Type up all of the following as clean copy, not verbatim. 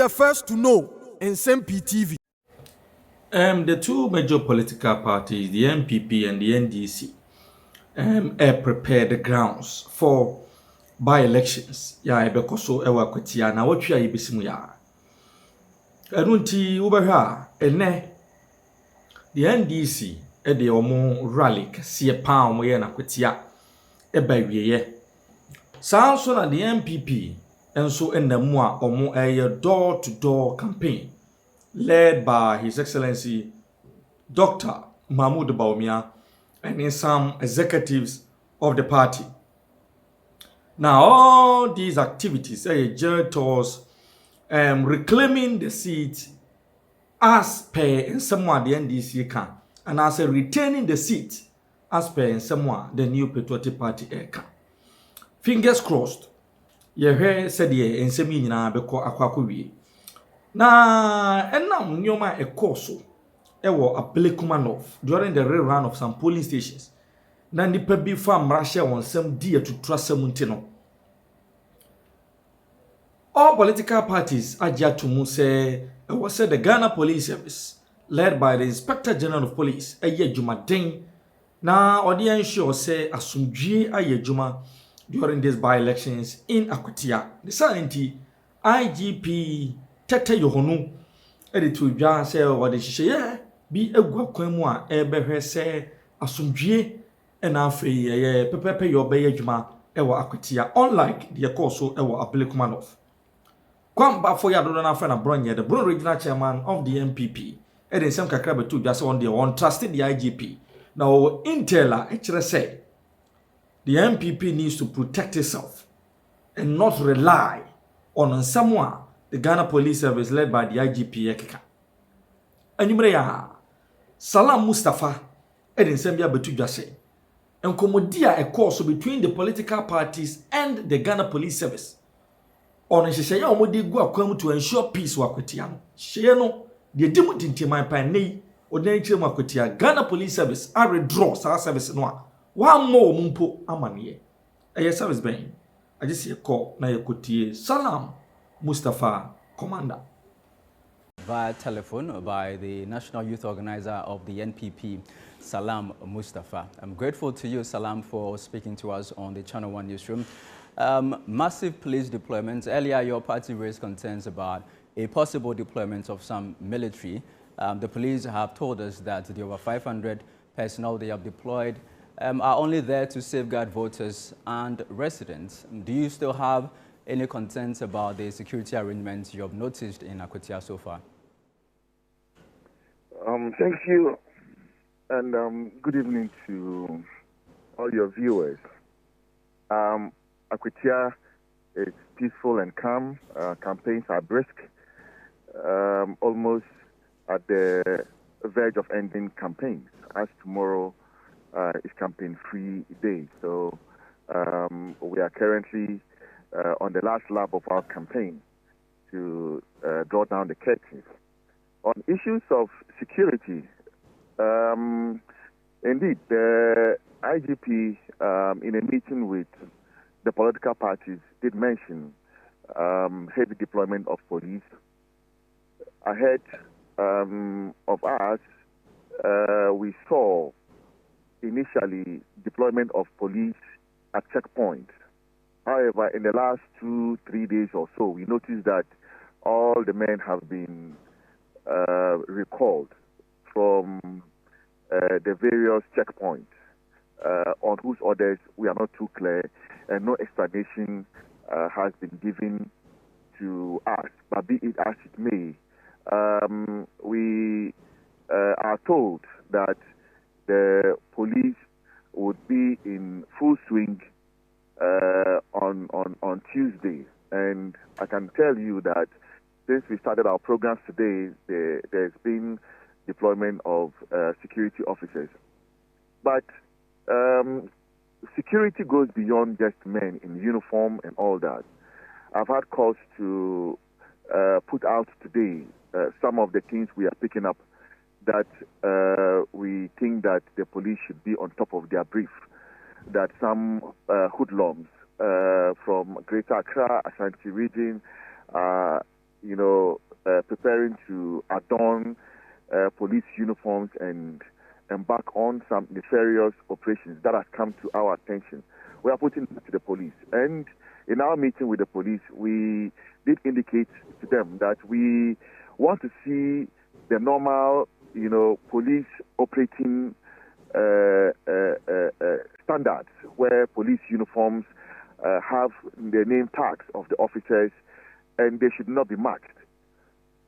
the first to know Nsem-Pii TV. The two major political parties, the NPP and the NDC, have prepared the grounds for by-elections. Ya because so ewa Akwatia na watwa yebesimu ya. Enu nti wobehwa ene the NDC de omo rally kase pa omo ye na Akwatia eba wieye. Saa so na the NPP enso enamu a omo door to door campaign led by His Excellency Dr. Mahmoud Bawumia and some executives of the party. Now, all these activities are geared towards reclaiming the seat as per in someone the NDC can, and as a retaining the seat as per in someone the New Patriotic Party can. Fingers crossed. Ye said ye nsemi nyina beko akwakowie. Na enam nyoma ekoso ewo Abelekumanov during the rerun of some polling stations. Na nipa bi fa mrahye wonsem di atutra samunti no. All political parties agya to mu say was said the Ghana Police Service led by the Inspector General of Police eye dwumaden na odi ensure say asumdwie aye dwuma during these by-elections in Akwatia. The scientist IGP Tete Yuhonu editor dwa say what the hye bi egwa kwan mu a ebehwe say asumdwie na afei ye pepepe yo be adwuma ewo Akwatia unlike the course ewo Abelekumanov. Kwamba for ya do na friend Abronye, the Bruno regional chairman of the NPP. And in some kakra betu just on the one trusted the IGP. Now Intela actually say the NPP needs to protect itself and not rely on someone, the Ghana Police Service led by the IGP Ekeka. Anymore, Salam Mustafa, and in Sambia betu just say, and komodia a course between the political parties and the Ghana Police Service. On a share omodi go akwam to ensure peace wa Akwatia no share no de dimu tintiman pan nei odani chire Akwatia Ghana Police Service are withdraw sa service no a one more mumpo amane eye service ben agisi call na yekotie Salam Mustafa commander via telephone by the national youth organizer of the NPP, Salam Mustafa. I'm grateful to you, Salam, for speaking to us on the Channel 1 newsroom. Massive police deployments. Earlier, your party raised concerns about a possible deployment of some military. The police have told us that the over 500 personnel they have deployed are only there to safeguard voters and residents. Do you still have any concerns about the security arrangements you have noticed in Akwatia so far? Thank you, and good evening to all your viewers. Akwatia is peaceful and calm. Campaigns are brisk, almost at the verge of ending campaigns, as tomorrow is campaign-free day. So we are currently on the last lap of our campaign to draw down the curtains. On issues of security, indeed, the IGP, in a meeting with the political parties, did mention heavy deployment of police. Ahead of us, we saw initially deployment of police at checkpoints. However, in the last 2-3 days or so, we noticed that all the men have been recalled from the various checkpoints on whose orders we are not too clear, and no explanation has been given to us. But be it as it may, we are told that the police would be in full swing on Tuesday, and I can tell you that since we started our programs today, there's been deployment of security officers. But security goes beyond just men in uniform and all that. I've had calls to put out today some of the things we are picking up that we think that the police should be on top of their brief, that some hoodlums from Greater Accra, Ashanti region, preparing to adorn police uniforms and embark on some nefarious operations that has come to our attention. We are putting it to the police. And in our meeting with the police, we did indicate to them that we want to see the normal, police operating standards where police uniforms have the name tags of the officers and they should not be marked.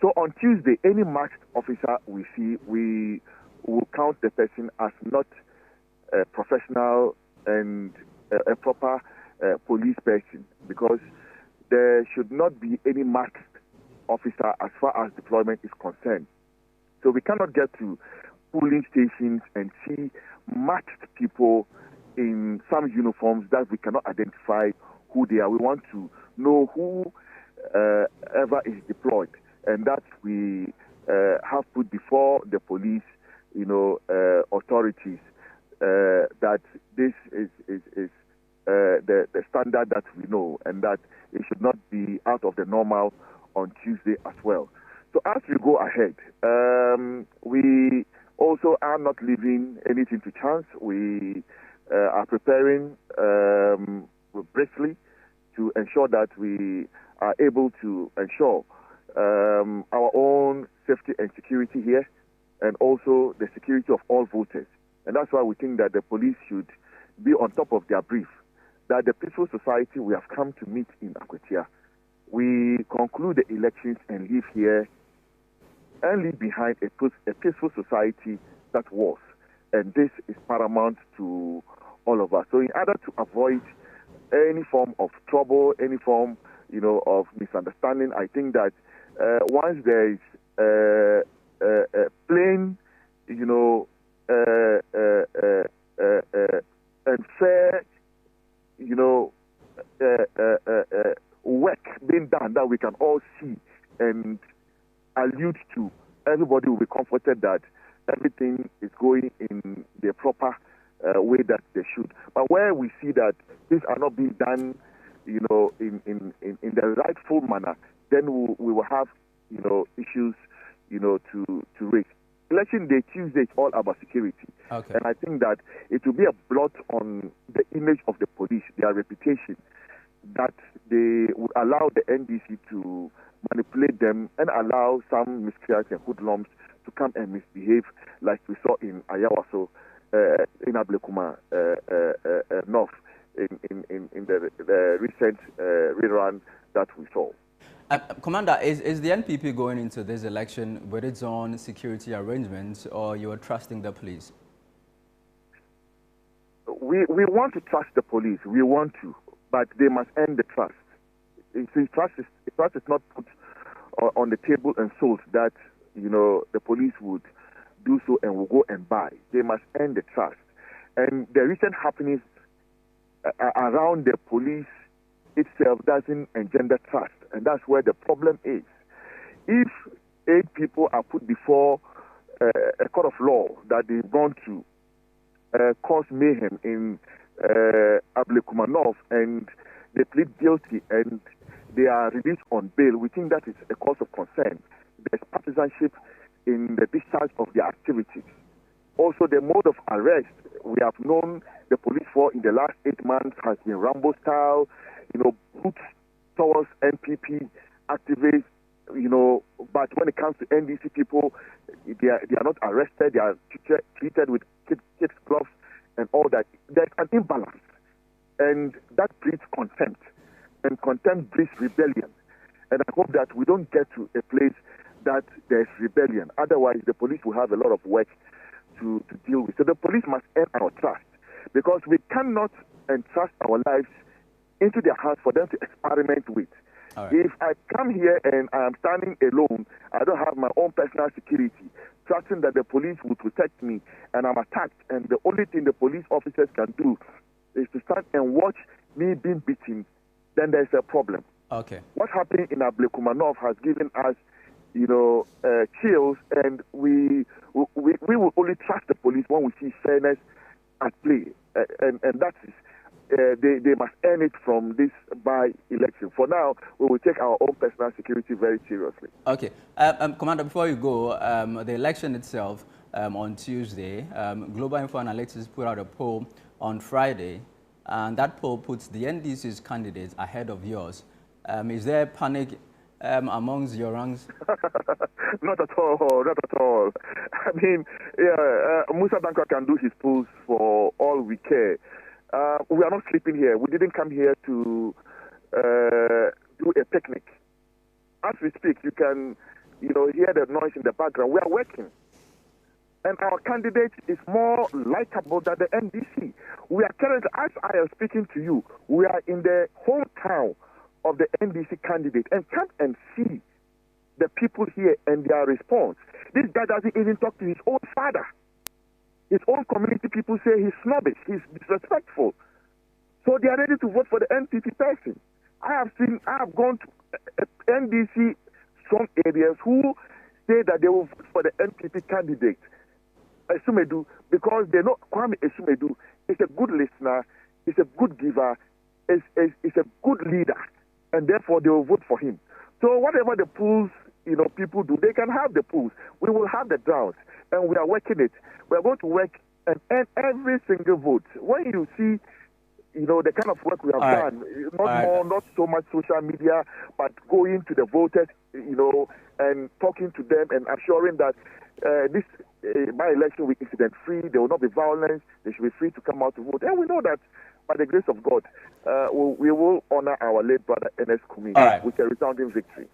So on Tuesday, any marked officer we see, we will count the person as not a professional and a proper police person, because there should not be any marked officer as far as deployment is concerned. So we cannot get to polling stations and see marked people in some uniforms that we cannot identify who they are. We want to know who ever is deployed, and that we have put before the police, authorities, that this is the standard that we know, and that it should not be out of the normal on Tuesday as well. So as we go ahead, we also are not leaving anything to chance. We are preparing briskly to ensure that we are able to ensure our own safety and security here, and also the security of all voters. And that's why we think that the police should be on top of their brief, that the peaceful society we have come to meet in Akwatia, we conclude the elections and leave here and leave behind a peaceful society that was. And this is paramount to all of us. So in order to avoid any form of trouble, any form, of misunderstanding, I think that once there is a plain, and fair, work being done that we can all see and allude to, everybody will be comforted that everything is going in the proper way that they should. But where we see that things are not being done, in the rightful manner, then we will have, issues, to raise. Election day, Tuesday, is all about security. Okay. And I think that it will be a blot on the image of the police, their reputation, that they would allow the NDC to manipulate them and allow some miscreants and hoodlums to come and misbehave, like we saw in Ayawaso, in Ablekuma North, in the recent rerun that we saw. Commander, is the NPP going into this election with its own security arrangements, or you are trusting the police? We want to trust the police. We want to, but they must earn the trust. Trust is not put on the table and sold that the police would do so and will go and buy. They must earn the trust. And the recent happenings around the police itself doesn't engender trust, and that's where the problem is. If 8 people are put before a court of law that they've gone to cause mayhem in Ablekuma North, and they plead guilty and they are released on bail, we think that is a cause of concern. There's partisanship in the discharge of their activities. Also, the mode of arrest we have known the police for in the last 8 months has been Rambo style, boots towards NPP activists, but when it comes to NDC people, they are not arrested, they are treated with kids' gloves and all that. There's an imbalance, and that breeds contempt, and contempt breeds rebellion. And I hope that we don't get to a place that there's rebellion. Otherwise, the police will have a lot of work to deal with. So the police must earn our trust, because we cannot entrust our lives into their hands for them to experiment with. Right. If I come here and I am standing alone, I don't have my own personal security, trusting that the police will protect me, and I'm attacked, and the only thing the police officers can do is to stand and watch me being beaten, then there's a problem. Okay. What happened in Ablekuma North has given us, chills, and we will only trust the police when we see fairness at play, and that is they must earn it from this by-election. For now, we will take our own personal security very seriously. Okay. Commander, before you go, the election itself on Tuesday, Global Info Analytics put out a poll on Friday, and that poll puts the NDC's candidates ahead of yours. Is there panic amongst your ranks? Not at all, not at all. I mean, Musa Dankwa can do his polls for all we care. We are not sleeping here. We didn't come here to do a picnic. As we speak, you can, hear the noise in the background. We are working. And our candidate is more likable than the NDC. We are currently, as I am speaking to you, we are in the hometown of the NDC candidate, and come and see the people here and their response. This guy doesn't even talk to his own father. His own community people say he's snobbish, he's disrespectful. So they are ready to vote for the NPP person. I have gone to NDC strong areas who say that they will vote for the NPP candidate, Esumedu, because they know Kwame Esumedu is a good listener, is a good giver, is a good leader, and therefore they will vote for him. So whatever the polls, people do, they can have the polls. We will have the drought, and we are working it. We are going to work and earn every single vote. When you see, the kind of work we have done, not so much social media, but going to the voters, and talking to them and assuring that this by-election will be incident-free, there will not be violence, they should be free to come out to vote. And we know that by the grace of God, we will honor our late brother Ernest Kumi with a resounding victory.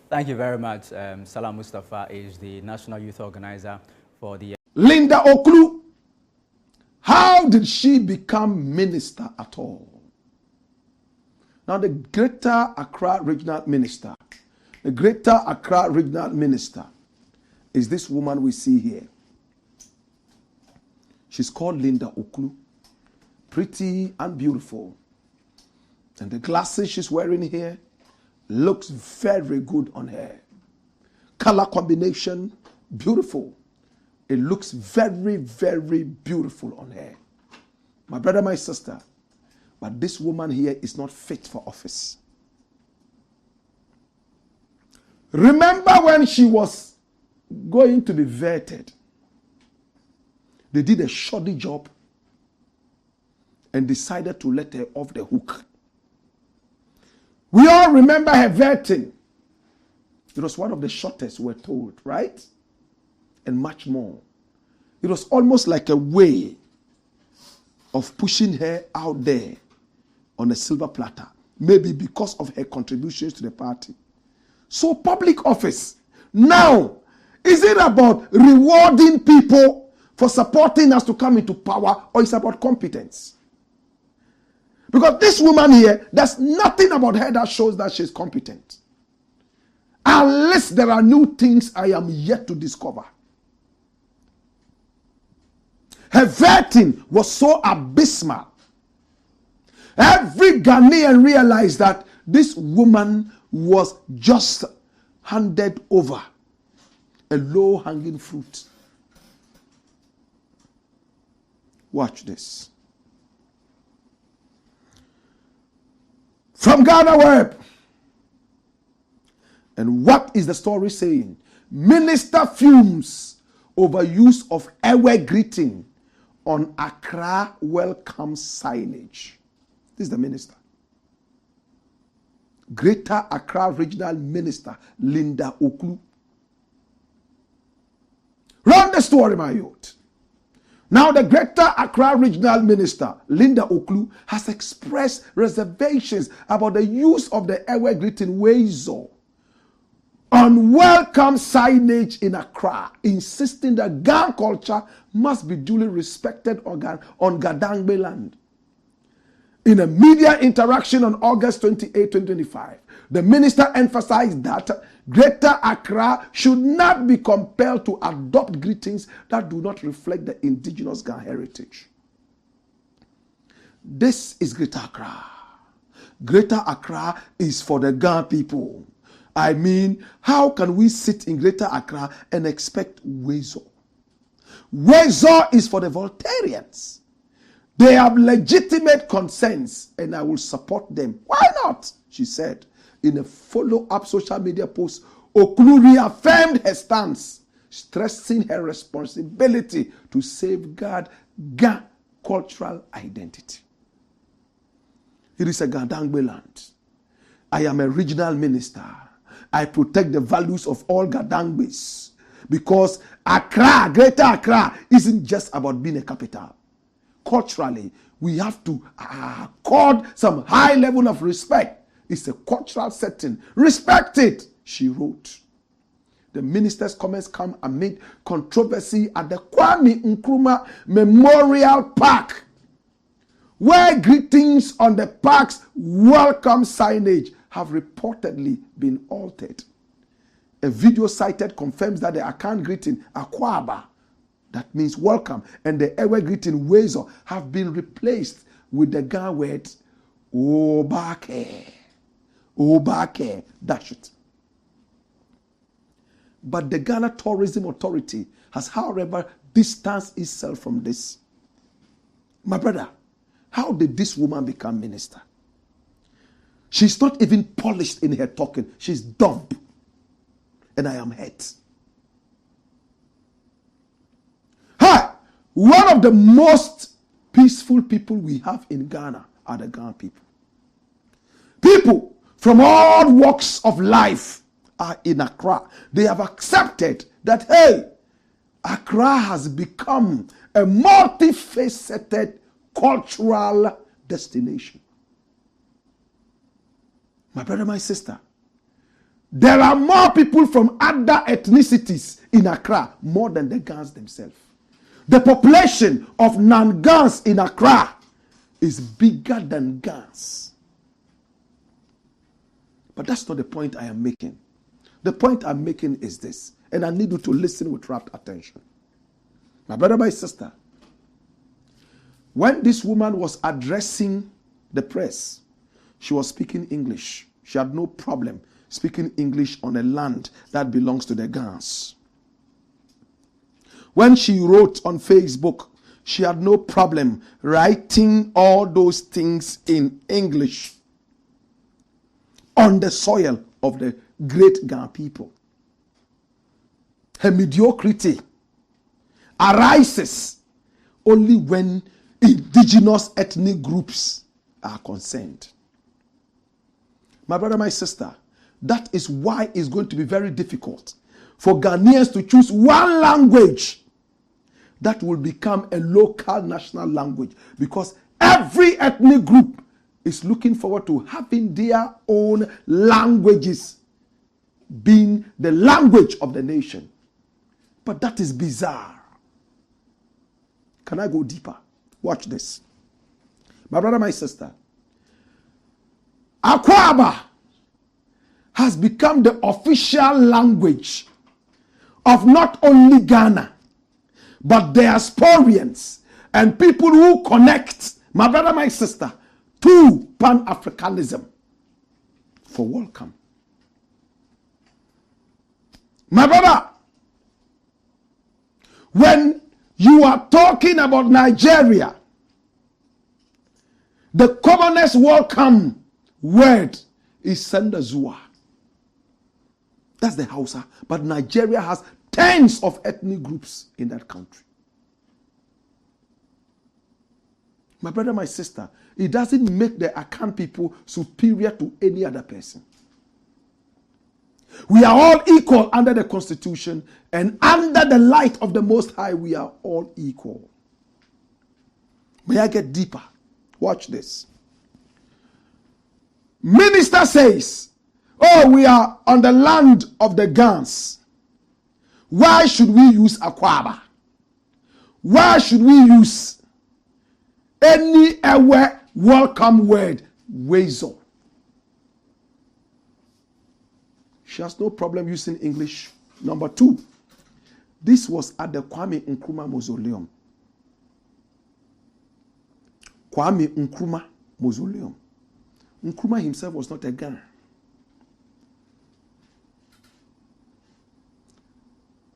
Thank you very much. Salam Mustafa is the National Youth Organizer for the... Linda Oklu, how did she become minister at all? Now the Greater Accra Regional Minister, is this woman we see here. She's called Linda Oklu. Pretty and beautiful. And the glasses she's wearing here looks very good on her. Color combination, beautiful. It looks very, very beautiful on her. My brother, my sister, but this woman here is not fit for office. Remember when she was going to be vetted, they did a shoddy job and decided to let her off the hook. We all remember her vetting. It was one of the shortest, we're told, right? And much more. It was almost like a way of pushing her out there on a silver platter, maybe because of her contributions to the party. So public office, now, is it about rewarding people for supporting us to come into power, or is it about competence? Because this woman here, there's nothing about her that shows that she's competent. Unless there are new things I am yet to discover. Her vetting was so abysmal. Every Ghanaian realized that this woman was just handed over a low-hanging fruit. Watch this. From Ghana Web. And what is the story saying? Minister fumes over use of Ewe greeting on Accra welcome signage. This is the minister. Greater Accra Regional Minister Linda Oklu. Run the story, my youth. Now, the Greater Accra Regional Minister, Linda Oklu, has expressed reservations about the use of the Ewe greeting Wezo on welcome signage in Accra, insisting that Gan culture must be duly respected on Gadangbe land. In a media interaction on August 28, 2025, the minister emphasized that Greater Accra should not be compelled to adopt greetings that do not reflect the indigenous Gan heritage. This is Greater Accra. Greater Accra is for the Gan people. I mean, how can we sit in Greater Accra and expect Wezo? Wezo is for the Voltarians. They have legitimate concerns and I will support them. Why not? She said in a follow-up social media post. Okulu reaffirmed her stance, stressing her responsibility to safeguard Ga cultural identity. It is a Gadangbe land. I am a regional minister. I protect the values of all Gadangbes because Accra, Greater Accra, isn't just about being a capital. Culturally, we have to accord some high level of respect. It's a cultural setting. Respect it, she wrote. The minister's comments come amid controversy at the Kwame Nkrumah Memorial Park, where greetings on the park's welcome signage have reportedly been altered. A video cited confirms that the Akan greeting, Akwaba, that means welcome, and the Ewe greeting, Wezo, have been replaced with the Ga word, Obake. Obake, dash it. But the Ghana Tourism Authority has, however, distanced itself from this. My brother, how did this woman become minister? She's not even polished in her talking. She's dumb. And I am hurt. Hi! One of the most peaceful people we have in Ghana are the Ghana people. People from all walks of life are in Accra. They have accepted that, hey, Accra has become a multifaceted cultural destination. My brother, my sister, there are more people from other ethnicities in Accra, more than the Gans themselves. The population of non-Gans in Accra is bigger than Gans. But that's not the point I am making. The point I'm making is this, and I need you to listen with rapt attention. My brother, my sister, when this woman was addressing the press, she was speaking English. She had no problem speaking English on a land that belongs to the Gans. When she wrote on Facebook, she had no problem writing all those things in English on the soil of the great Ghana people. Her mediocrity arises only when indigenous ethnic groups are concerned. My brother, my sister, that is why it's going to be very difficult for Ghanaians to choose one language that will become a local national language, because every ethnic group is looking forward to having their own languages being the language of the nation. But that is bizarre. Can I go deeper? Watch this. My brother, my sister, Akwaba has become the official language of not only Ghana, but diasporians and people who connect, my brother, my sister, to Pan-Africanism for welcome. My brother, when you are talking about Nigeria, the commonest welcome word is Sendazua. That's the Hausa. But Nigeria has tens of ethnic groups in that country. My brother, my sister, it doesn't make the Akan people superior to any other person. We are all equal under the Constitution, and under the light of the Most High, we are all equal. May I get deeper? Watch this. Minister says, oh, we are on the land of the Gans. Why should we use Akwaba? Why should we use any welcome word, Wezo? She has no problem using English. Number two, this was at the Kwame Nkrumah Mausoleum. Kwame Nkrumah Mausoleum. Nkrumah himself was not a Ghanaian.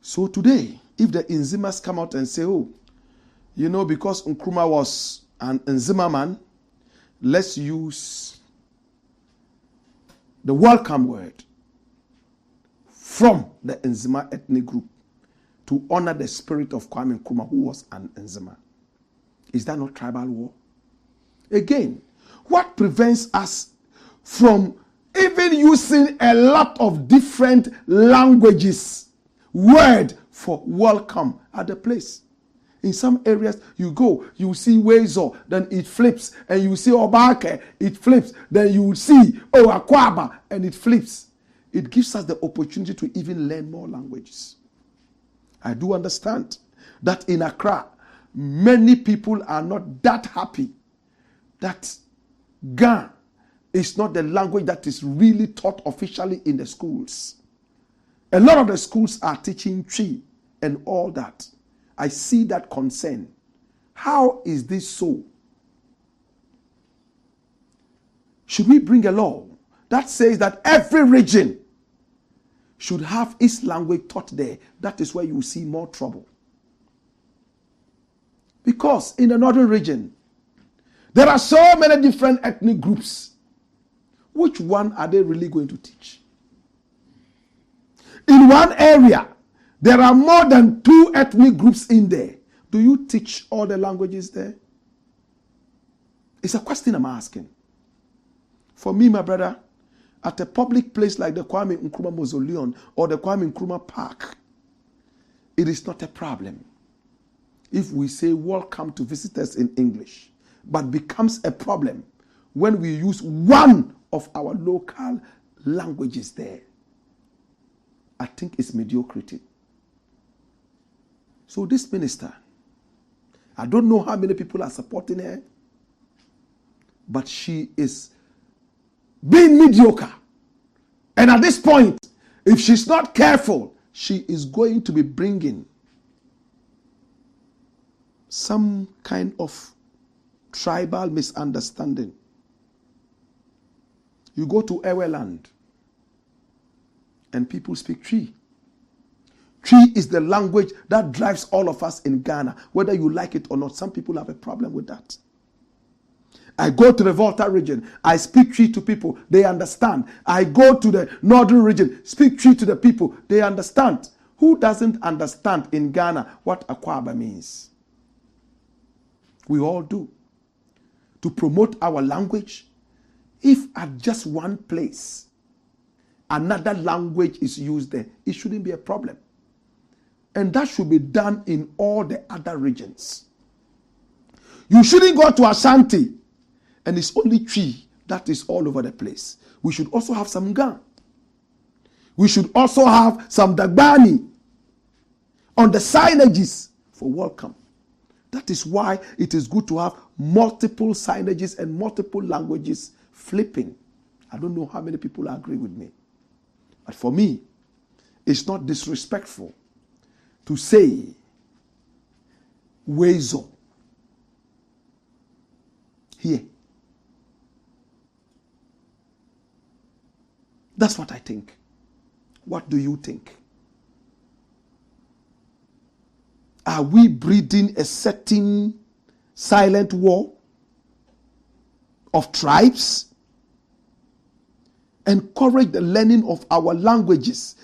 So today, if the Nzimas come out and say, oh, you know, because Nkrumah was an Nzima man, let's use the welcome word from the Nzima ethnic group to honor the spirit of Kwame Nkrumah, who was an Nzima. Is that not tribal war? Again, what prevents us from even using a lot of different languages, word for welcome at the place? In some areas, you go, you see Wezo, then it flips, and you see Obake, it flips, then you see Akwaba, and it flips. It gives us the opportunity to even learn more languages. I do understand that in Accra, many people are not that happy that Ga is not the language that is really taught officially in the schools. A lot of the schools are teaching Twi and all that. I see that concern. How is this so? Should we bring a law that says that every region should have its language taught there? That is where you will see more trouble. Because in the northern region, there are so many different ethnic groups. Which one are they really going to teach? In one area, there are more than 2 ethnic groups in there. Do you teach all the languages there? It's a question I'm asking. For me, my brother, at a public place like the Kwame Nkrumah Mausoleum or the Kwame Nkrumah Park, it is not a problem if we say welcome to visitors in English, but becomes a problem when we use one of our local languages there. I think it's mediocrity. So this minister, I don't know how many people are supporting her, but she is being mediocre. And at this point, if she's not careful, she is going to be bringing some kind of tribal misunderstanding. You go to Eweland and people speak Twi. Twi is the language that drives all of us in Ghana, whether you like it or not. Some people have a problem with that. I go to the Volta region, I speak Twi to people, they understand. I go to the northern region, speak Twi to the people, they understand. Who doesn't understand in Ghana what Akwaba means? We all do. To promote our language, if at just one place another language is used there, it shouldn't be a problem. And that should be done in all the other regions. You shouldn't go to Ashanti and it's only Twi that is all over the place. We should also have some Ga. We should also have some Dagbani on the signages for welcome. That is why it is good to have multiple signages and multiple languages flipping. I don't know how many people agree with me. But for me, it's not disrespectful to say Wezo here. That's what I think. What do you think? Are we breeding a certain silent war of tribes? Encourage the learning of our languages.